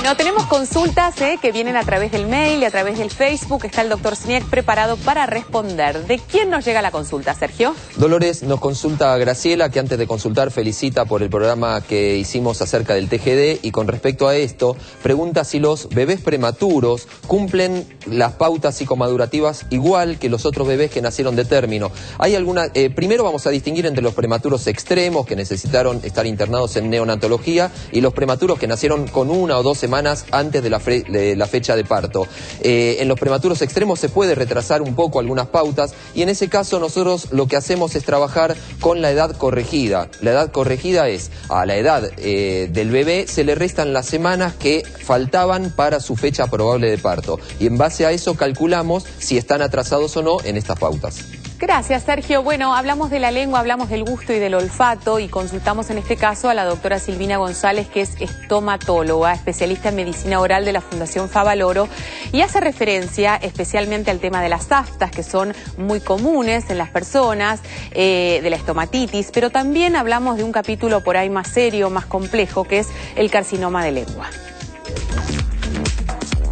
Bueno, tenemos consultas que vienen a través del mail y a través del Facebook. Está el doctor Snieg preparado para responder. ¿De quién nos llega la consulta, Sergio? Dolores nos consulta a Graciela, que antes de consultar felicita por el programa que hicimos acerca del TGD, y con respecto a esto, pregunta si los bebés prematuros cumplen las pautas psicomadurativas igual que los otros bebés que nacieron de término. ¿Hay alguna? Primero vamos a distinguir entre los prematuros extremos, que necesitaron estar internados en neonatología, y los prematuros que nacieron con 1 o 2 semanas antes de la fecha de parto. En los prematuros extremos se puede retrasar un poco algunas pautas, y en ese caso nosotros lo que hacemos es trabajar con la edad corregida. La edad corregida es, a la edad del bebé se le restan las semanas que faltaban para su fecha probable de parto, y en base a eso calculamos si están atrasados o no en estas pautas. Gracias, Sergio. Bueno, hablamos de la lengua, hablamos del gusto y del olfato, y consultamos en este caso a la doctora Silvina González, que es estomatóloga, especialista en medicina oral de la Fundación Favaloro, y hace referencia especialmente al tema de las aftas, que son muy comunes en las personas, de la estomatitis, pero también hablamos de un capítulo por ahí más serio, más complejo, que es el carcinoma de lengua.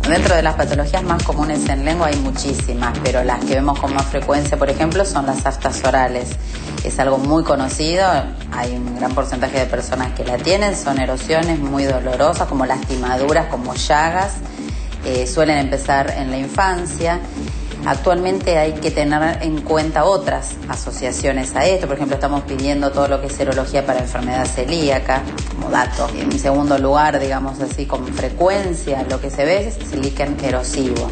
Dentro de las patologías más comunes en lengua hay muchísimas, pero las que vemos con más frecuencia, por ejemplo, son las aftas orales. Es algo muy conocido, hay un gran porcentaje de personas que la tienen, son erosiones muy dolorosas, como lastimaduras, como llagas, suelen empezar en la infancia. Actualmente hay que tener en cuenta otras asociaciones a esto. Por ejemplo, estamos pidiendo todo lo que es serología para enfermedad celíaca, como dato. En segundo lugar, digamos así, con frecuencia lo que se ve es el líquen erosivo.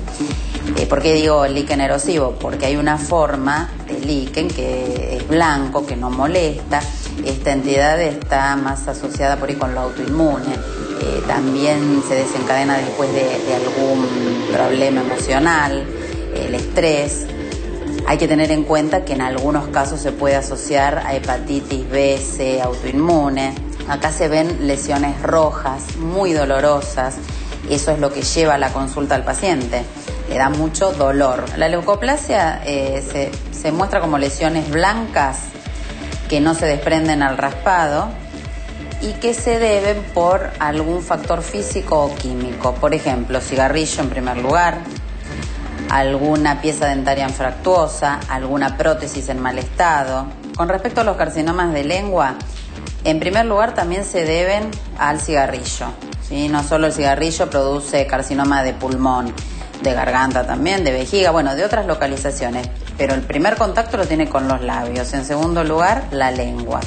¿Por qué digo el líquen erosivo? Porque hay una forma de líquen que es blanco, que no molesta. Esta entidad está más asociada por ahí con lo autoinmune. También se desencadena después de algún problema emocional. El estrés. Hay que tener en cuenta que en algunos casos se puede asociar a hepatitis B, C, autoinmune. Acá se ven lesiones rojas, muy dolorosas. Eso es lo que lleva a la consulta al paciente. Le da mucho dolor. La leucoplasia se muestra como lesiones blancas que no se desprenden al raspado y que se deben por algún factor físico o químico. Por ejemplo, cigarrillo en primer lugar, alguna pieza dentaria infractuosa, alguna prótesis en mal estado. Con respecto a los carcinomas de lengua, en primer lugar también se deben al cigarrillo, ¿sí? No solo el cigarrillo produce carcinoma de pulmón, de garganta también, de vejiga, bueno, de otras localizaciones, pero el primer contacto lo tiene con los labios. En segundo lugar, la lengua.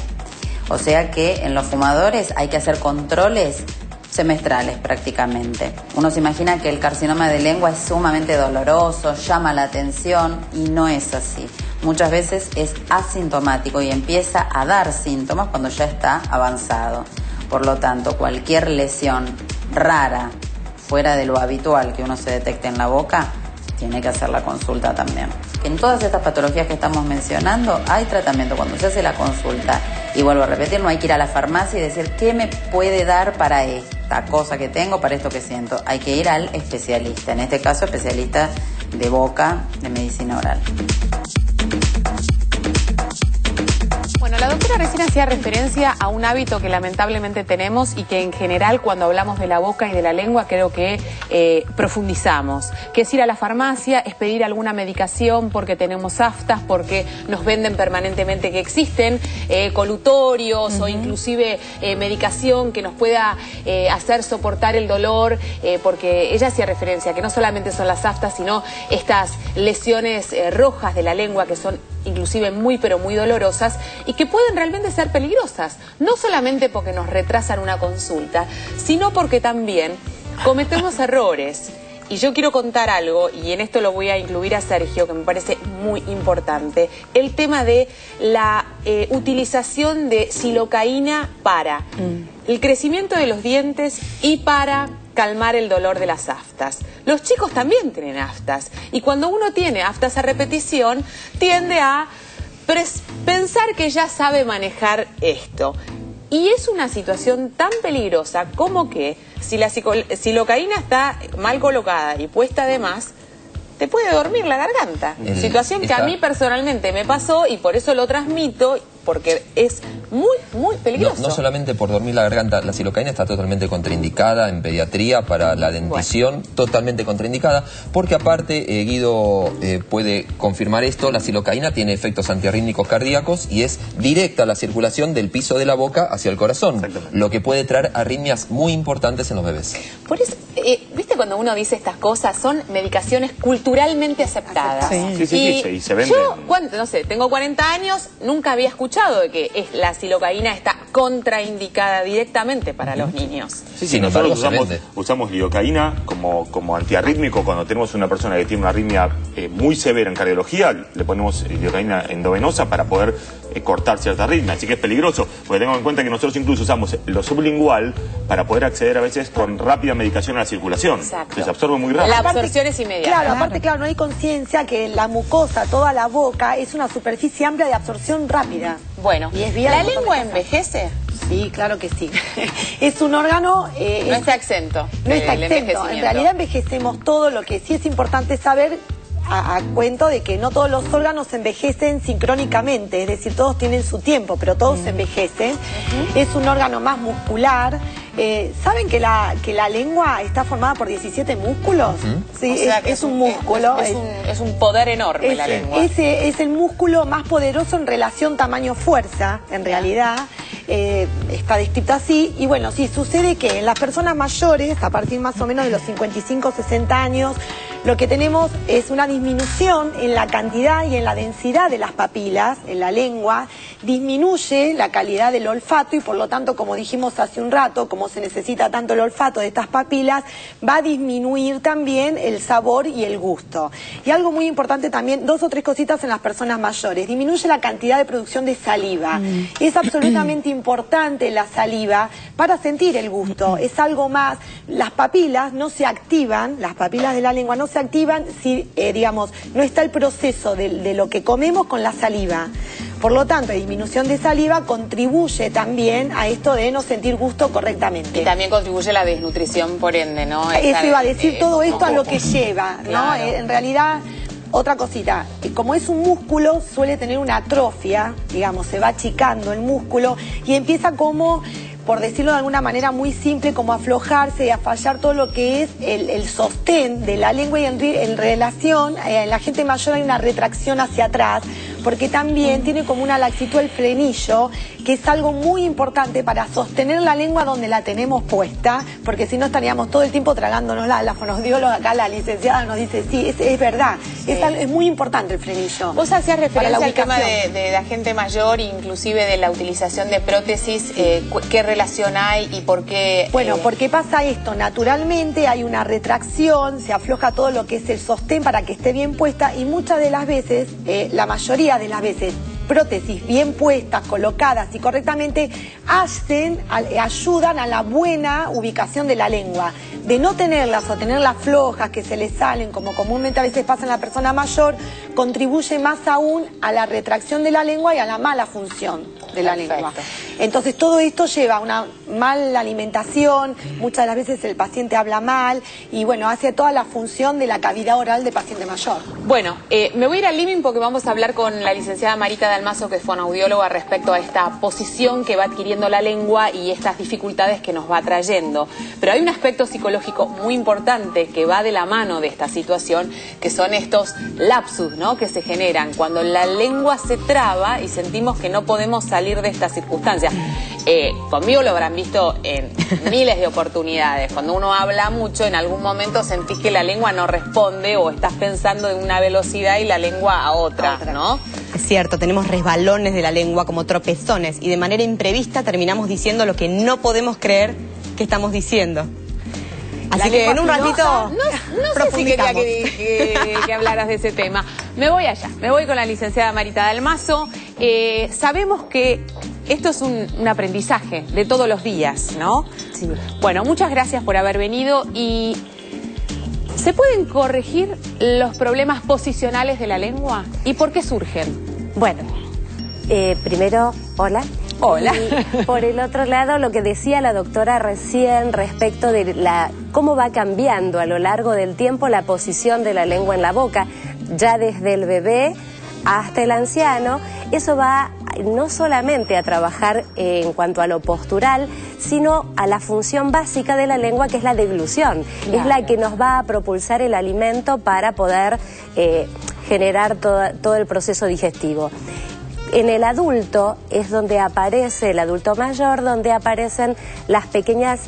O sea que en los fumadores hay que hacer controles semestrales prácticamente. Uno se imagina que el carcinoma de lengua es sumamente doloroso, llama la atención, y no es así. Muchas veces es asintomático y empieza a dar síntomas cuando ya está avanzado. Por lo tanto, cualquier lesión rara, fuera de lo habitual que uno se detecte en la boca, tiene que hacer la consulta también. En todas estas patologías que estamos mencionando hay tratamiento. Cuando se hace la consulta, y vuelvo a repetir, no hay que ir a la farmacia y decir ¿qué me puede dar para esta cosa que tengo, para esto que siento? Hay que ir al especialista, en este caso especialista de boca, de medicina oral. Bueno, la doctora recién hacía referencia a un hábito que lamentablemente tenemos y que en general cuando hablamos de la boca y de la lengua creo que profundizamos, que es ir a la farmacia, es pedir alguna medicación porque tenemos aftas, porque nos venden permanentemente que existen colutorios o inclusive medicación que nos pueda hacer soportar el dolor, porque ella hacía referencia a que no solamente son las aftas, sino estas lesiones rojas de la lengua que son inclusive muy pero muy dolorosas y que pueden realmente ser peligrosas, no solamente porque nos retrasan una consulta, sino porque también cometemos errores. Y yo quiero contar algo, y en esto lo voy a incluir a Sergio, que me parece muy importante, el tema de la utilización de silocaína para el crecimiento de los dientes y para calmar el dolor de las aftas. Los chicos también tienen aftas, y cuando uno tiene aftas a repetición, tiende a pensar que ya sabe manejar esto. Y es una situación tan peligrosa como que si la silocaína está mal colocada y puesta de más, te puede dormir la garganta. Situación que a mí personalmente me pasó y por eso lo transmito porque es muy peligroso. No solamente por dormir la garganta, la silocaína está totalmente contraindicada en pediatría para la dentición, totalmente contraindicada, porque aparte, Guido puede confirmar esto, la silocaína tiene efectos antiarrítmicos cardíacos y es directa la circulación del piso de la boca hacia el corazón, lo que puede traer arritmias muy importantes en los bebés. Por eso, ¿viste cuando uno dice estas cosas? Son medicaciones culturalmente aceptadas. Sí, y se venden. Yo, no sé, tengo 40 años, nunca había escuchado de que la silocaína está contraindicada directamente para los niños. Sí, nosotros usamos lidocaína como antiarrítmico cuando tenemos una persona que tiene una arritmia muy severa en cardiología, le ponemos lidocaína endovenosa para poder cortar cierta arritmia, así que es peligroso, porque tengan en cuenta que nosotros incluso usamos lo sublingual para poder acceder a veces con rápida medicación a la circulación. Exacto. Se absorbe muy rápido. La absorción es inmediata. Claro, aparte, no hay conciencia que la mucosa, toda la boca, es una superficie amplia de absorción rápida. Bueno, y es ¿la lengua envejece? Sí, claro que sí. Es un órgano... no está exento. No está exento. En realidad envejecemos todo. Lo que sí es importante saber, a cuento de que no todos los órganos envejecen sincrónicamente, es decir, todos tienen su tiempo, pero todos envejecen. Es un órgano más muscular. ¿Saben que la lengua está formada por 17 músculos? Sí, o sea, es un músculo. Es un poder enorme la lengua. Es el músculo más poderoso en relación tamaño-fuerza, en realidad. Está descrito así. Y bueno, sí, sucede que en las personas mayores, a partir más o menos de los 55, 60 años, lo que tenemos es una disminución en la cantidad y en la densidad de las papilas en la lengua, disminuye la calidad del olfato y por lo tanto, como dijimos hace un rato, como se necesita tanto el olfato de estas papilas, va a disminuir también el sabor y el gusto. Y algo muy importante también, 2 o 3 cositas en las personas mayores, disminuye la cantidad de producción de saliva. Es absolutamente importante la saliva para sentir el gusto, es algo más. Las papilas no se activan, las papilas de la lengua no se activan si, digamos, no está el proceso de lo que comemos con la saliva. Por lo tanto, la disminución de saliva contribuye también a esto de no sentir gusto correctamente. Y también contribuye la desnutrición, por ende, ¿no? Eso iba a decir, todo esto a lo que lleva, ¿no? Claro. En realidad, otra cosita, como es un músculo, suele tener una atrofia, digamos, se va achicando el músculo y empieza como, por decirlo de alguna manera muy simple, como a aflojarse y a fallar todo lo que es el sostén de la lengua y en relación, en la gente mayor hay una retracción hacia atrás, porque también tiene como una laxitud el frenillo, que es algo muy importante para sostener la lengua donde la tenemos puesta, porque si no estaríamos todo el tiempo tragándonosla. La fonoaudióloga acá, la licenciada, nos dice, sí, es verdad, sí. Es muy importante el frenillo. Vos hacías referencia al tema de la gente mayor, inclusive de la utilización de prótesis, ¿qué relación hay y por qué? Bueno, porque pasa esto, naturalmente hay una retracción, se afloja todo lo que es el sostén para que esté bien puesta y muchas de las veces, la mayoría de las veces, prótesis bien puestas, colocadas y correctamente ayudan a la buena ubicación de la lengua. De no tenerlas o tenerlas flojas que se les salen, como comúnmente a veces pasa en la persona mayor, contribuye más aún a la retracción de la lengua y a la mala función de la lengua. Entonces todo esto lleva a una mala alimentación, muchas de las veces el paciente habla mal y bueno, hace toda la función de la cavidad oral del paciente mayor. Bueno, me voy a ir al living porque vamos a hablar con la licenciada Marita Dalmazo, que es fonoaudióloga, respecto a esta posición que va adquiriendo la lengua y estas dificultades que nos va trayendo. Pero hay un aspecto psicológico muy importante que va de la mano de esta situación, que son estos lapsus, ¿no?, que se generan cuando la lengua se traba y sentimos que no podemos salir de esta circunstancia. Conmigo lo habrán visto en miles de oportunidades. Cuando uno habla mucho, en algún momento sentís que la lengua no responde o estás pensando en una velocidad y la lengua a otra, ¿no? Es cierto, tenemos resbalones de la lengua como tropezones y de manera imprevista terminamos diciendo lo que no podemos creer que estamos diciendo. Así que en un ratito no sé si quería que hablaras de ese tema. Me voy allá, me voy con la licenciada Marita Dalmazo. Sabemos que esto es un aprendizaje de todos los días, ¿no? Sí. Bueno, muchas gracias por haber venido y ¿se pueden corregir los problemas posicionales de la lengua? ¿Y por qué surgen? Bueno, primero, hola. Hola. Y por el otro lado, lo que decía la doctora recién respecto de cómo va cambiando a lo largo del tiempo la posición de la lengua en la boca, ya desde el bebé hasta el anciano, eso va no solamente a trabajar en cuanto a lo postural, sino a la función básica de la lengua, que es la deglución. Claro. Es la que nos va a propulsar el alimento para poder generar todo el proceso digestivo. En el adulto es donde aparece, el adulto mayor, donde aparecen las pequeñas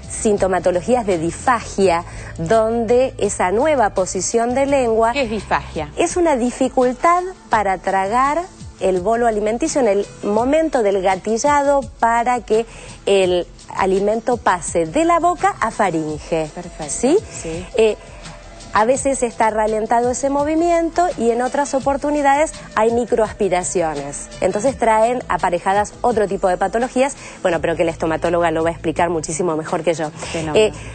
sintomatologías de disfagia, donde esa nueva posición de lengua... ¿Qué es disfagia? Es una dificultad para tragar el bolo alimenticio en el momento del gatillado para que el alimento pase de la boca a faringe. Perfecto. ¿Sí? Sí. A veces está ralentado ese movimiento y en otras oportunidades hay microaspiraciones. Entonces traen aparejadas otro tipo de patologías, bueno, pero que la estomatóloga lo va a explicar muchísimo mejor que yo.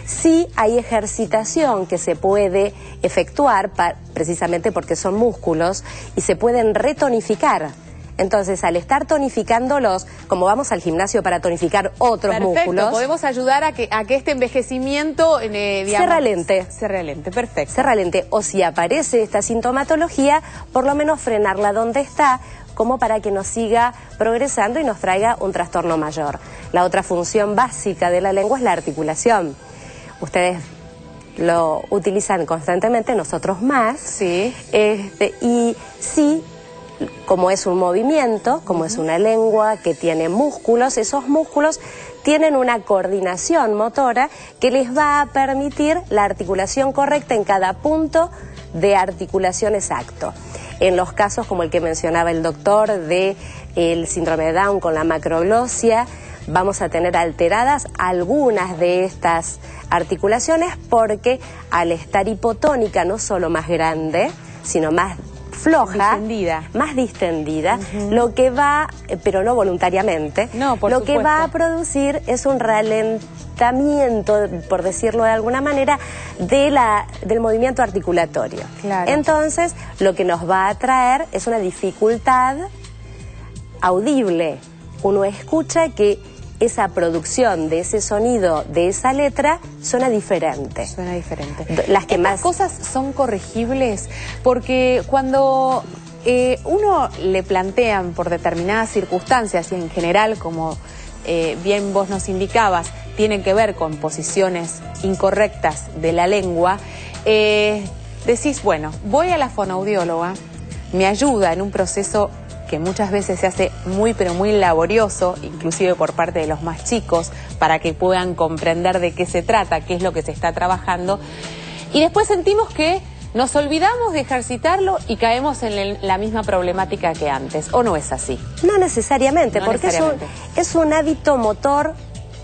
Sí hay ejercitación que se puede efectuar precisamente porque son músculos y se pueden retonificar. Entonces, al estar tonificándolos, como vamos al gimnasio para tonificar otros músculos... Podemos ayudar a que este envejecimiento, digamos... Se ralente, perfecto. Se ralente, o si aparece esta sintomatología, por lo menos frenarla donde está, como para que nos siga progresando y nos traiga un trastorno mayor. La otra función básica de la lengua es la articulación. Ustedes lo utilizan constantemente, nosotros más. Sí. Y sí... Como es un movimiento, como es una lengua que tiene músculos, esos músculos tienen una coordinación motora que les va a permitir la articulación correcta en cada punto de articulación exacto. En los casos como el que mencionaba el doctor del síndrome de Down con la macroglossia, vamos a tener alteradas algunas de estas articulaciones porque al estar hipotónica, no solo más grande, sino más floja, más distendida, lo que va, pero no voluntariamente, lo que va a producir es un ralentamiento, por decirlo de alguna manera, del movimiento articulatorio. Claro. Entonces, lo que nos va a traer es una dificultad audible. Uno escucha que esa producción de ese sonido, de esa letra, suena diferente. Suena diferente. Estas cosas son corregibles porque cuando uno le plantean por determinadas circunstancias y en general, como bien vos nos indicabas, tienen que ver con posiciones incorrectas de la lengua, decís, bueno, voy a la fonoaudióloga, me ayuda en un proceso que muchas veces se hace muy pero muy laborioso, inclusive por parte de los más chicos, para que puedan comprender de qué se trata, qué es lo que se está trabajando, y después sentimos que nos olvidamos de ejercitarlo y caemos en la misma problemática que antes, ¿o no es así? No necesariamente, porque es un hábito motor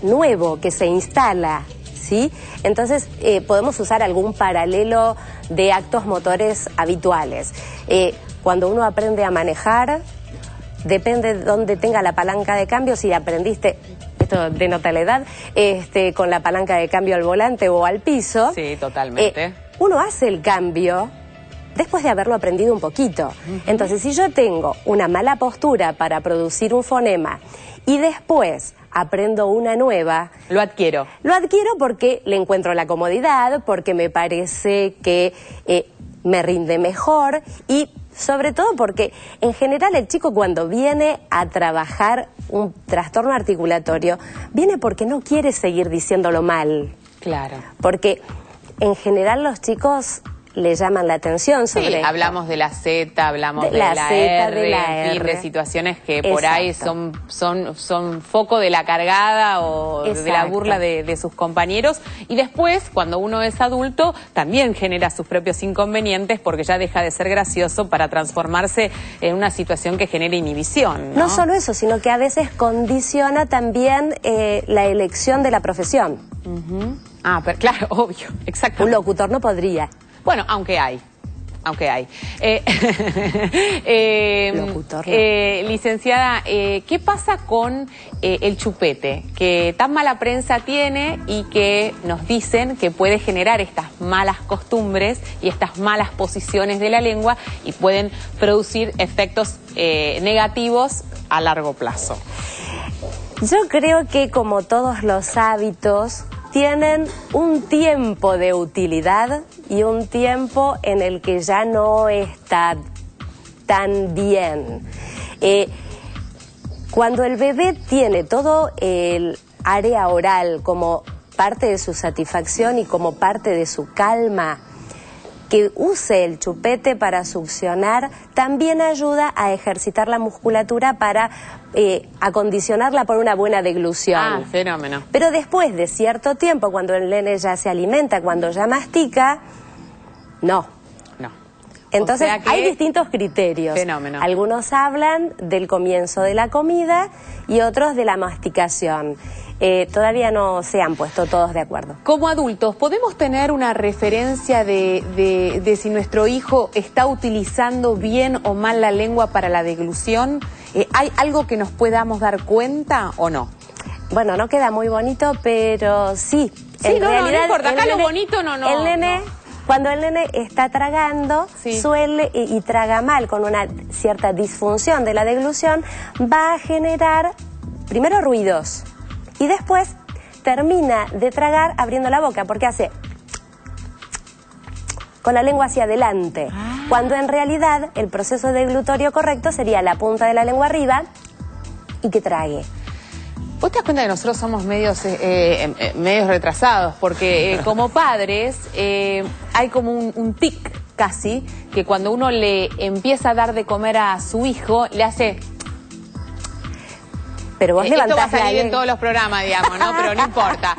nuevo que se instala, ¿sí? Entonces podemos usar algún paralelo de actos motores habituales. Cuando uno aprende a manejar, depende de dónde tenga la palanca de cambio, si aprendiste, esto denota la edad, con la palanca de cambio al volante o al piso. Sí, totalmente. Uno hace el cambio después de haberlo aprendido un poquito. Entonces, si yo tengo una mala postura para producir un fonema y después aprendo una nueva... Lo adquiero. Lo adquiero porque le encuentro la comodidad, porque me parece que me rinde mejor y... Sobre todo porque, en general, el chico cuando viene a trabajar un trastorno articulatorio, viene porque no quiere seguir diciéndolo mal. Claro. Porque, en general, los chicos le llaman la atención sobre esto. Hablamos de la Z, hablamos de la R, en fin, de situaciones que por ahí son foco de la cargada o de la burla de sus compañeros. Y después, cuando uno es adulto, también genera sus propios inconvenientes porque ya deja de ser gracioso para transformarse en una situación que genere inhibición, ¿no? No solo eso, sino que a veces condiciona también la elección de la profesión. Ah, pero claro, obvio, exacto. Un locutor no podría. Bueno, aunque hay. Locutor, licenciada, ¿qué pasa con el chupete? Que tan mala prensa tiene y que nos dicen que puede generar estas malas costumbres y estas malas posiciones de la lengua y pueden producir efectos negativos a largo plazo. Yo creo que, como todos los hábitos, tienen un tiempo de utilidad y un tiempo en el que ya no está tan bien. Cuando el bebé tiene todo el área oral como parte de su satisfacción y como parte de su calma, que use el chupete para succionar también ayuda a ejercitar la musculatura para acondicionarla por una buena deglución. Ah, fenómeno. Pero después de cierto tiempo, cuando el nene ya se alimenta, cuando ya mastica, no. Entonces, hay distintos criterios. Fenómeno. Algunos hablan del comienzo de la comida y otros de la masticación. Todavía no se han puesto todos de acuerdo. Como adultos, ¿podemos tener una referencia de si nuestro hijo está utilizando bien o mal la lengua para la deglución? ¿Hay algo que nos podamos dar cuenta o no? Bueno, no queda muy bonito, pero sí. Sí, no importa. Acá lo bonito no. El nene... Cuando el nene está tragando, suele y traga mal, con una cierta disfunción de la deglución, va a generar primero ruidos y después termina de tragar abriendo la boca porque hace con la lengua hacia adelante, cuando en realidad el proceso deglutorio correcto sería la punta de la lengua arriba y que trague. ¿Vos te das cuenta que nosotros somos medios retrasados? Porque como padres hay como un tic casi, que cuando uno le empieza a dar de comer a su hijo, le hace... Pero vos esto va a salir en todos los programas, digamos, ¿no? Pero no importa.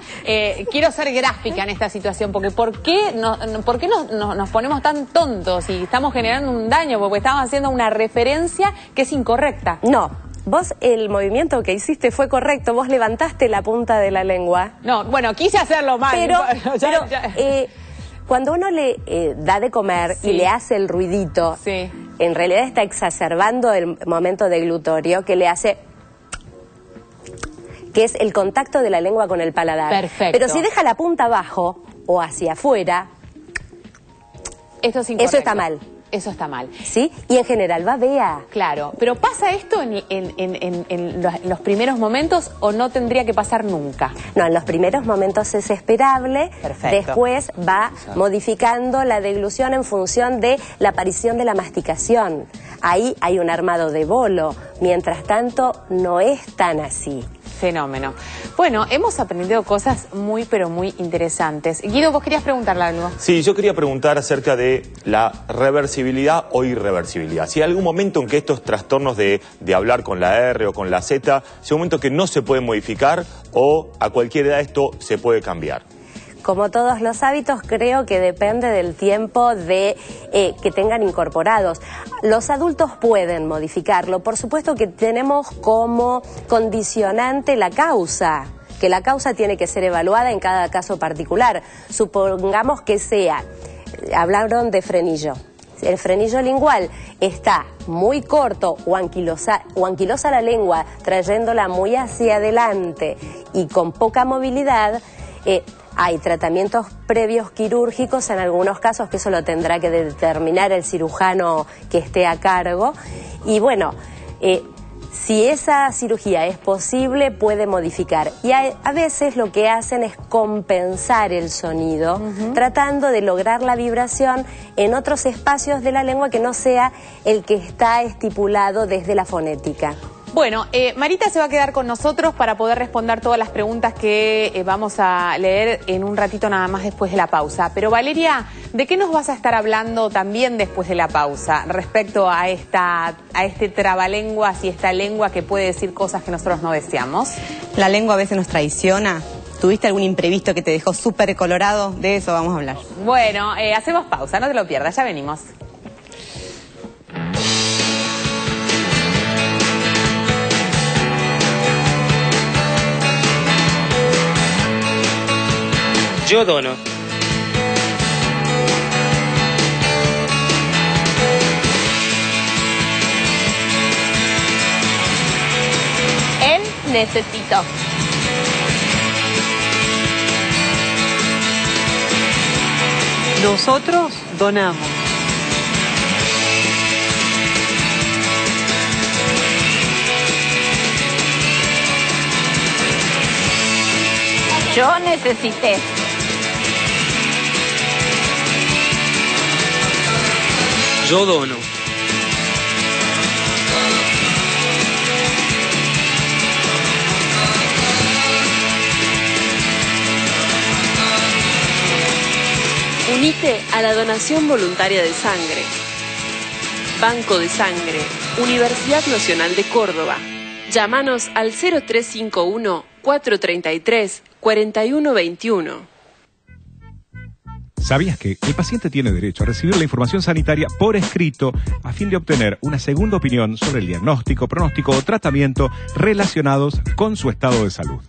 Quiero ser gráfica en esta situación, porque ¿por qué nos ponemos tan tontos y estamos generando un daño? Porque estamos haciendo una referencia que es incorrecta. No. Vos, el movimiento que hiciste fue correcto, vos levantaste la punta de la lengua. No, bueno, quise hacerlo mal. Pero cuando uno le da de comer y le hace el ruidito, en realidad está exacerbando el momento deglutorio que le hace... que es el contacto de la lengua con el paladar. Perfecto. Pero si deja la punta abajo o hacia afuera, esto es incorrecto. Eso está mal. Eso está mal. ¿Sí? Y en general babea. Claro, pero ¿pasa esto en los primeros momentos o no tendría que pasar nunca? No, en los primeros momentos es esperable. Perfecto. Después va modificando la deglución en función de la aparición de la masticación. Ahí hay un armado de bolo. Mientras tanto, no es tan así. Fenómeno. Bueno, hemos aprendido cosas muy, pero muy interesantes. Guido, vos querías preguntarle algo. Sí, yo quería preguntar acerca de la reversibilidad o irreversibilidad. Si hay algún momento en que estos trastornos de hablar con la R o con la Z, si hay un momento que no se puede modificar o a cualquier edad esto se puede cambiar. Como todos los hábitos, creo que depende del tiempo que tengan incorporados. Los adultos pueden modificarlo. Por supuesto que tenemos como condicionante la causa, que la causa tiene que ser evaluada en cada caso particular. Supongamos que hablaron de frenillo. El frenillo lingual está muy corto o anquilosa la lengua, trayéndola muy hacia adelante y con poca movilidad. Hay tratamientos previos quirúrgicos en algunos casos, que eso lo tendrá que determinar el cirujano que esté a cargo. Y bueno, si esa cirugía es posible, puede modificar. Y a veces lo que hacen es compensar el sonido, tratando de lograr la vibración en otros espacios de la lengua que no sea el que está estipulado desde la fonética. Bueno, Marita se va a quedar con nosotros para poder responder todas las preguntas que vamos a leer en un ratito nada más después de la pausa. Pero Valeria, ¿de qué nos vas a estar hablando también después de la pausa respecto a este trabalenguas y esta lengua que puede decir cosas que nosotros no deseamos? La lengua a veces nos traiciona. ¿Tuviste algún imprevisto que te dejó súper colorado? De eso vamos a hablar. Bueno, hacemos pausa, no te lo pierdas, ya venimos. Yo dono. Él necesitó. Nosotros donamos. Yo necesité. Yo dono. Unite a la donación voluntaria de sangre. Banco de Sangre, Universidad Nacional de Córdoba. Llámanos al 0351-433-4121. ¿Sabías que el paciente tiene derecho a recibir la información sanitaria por escrito a fin de obtener una segunda opinión sobre el diagnóstico, pronóstico o tratamiento relacionados con su estado de salud?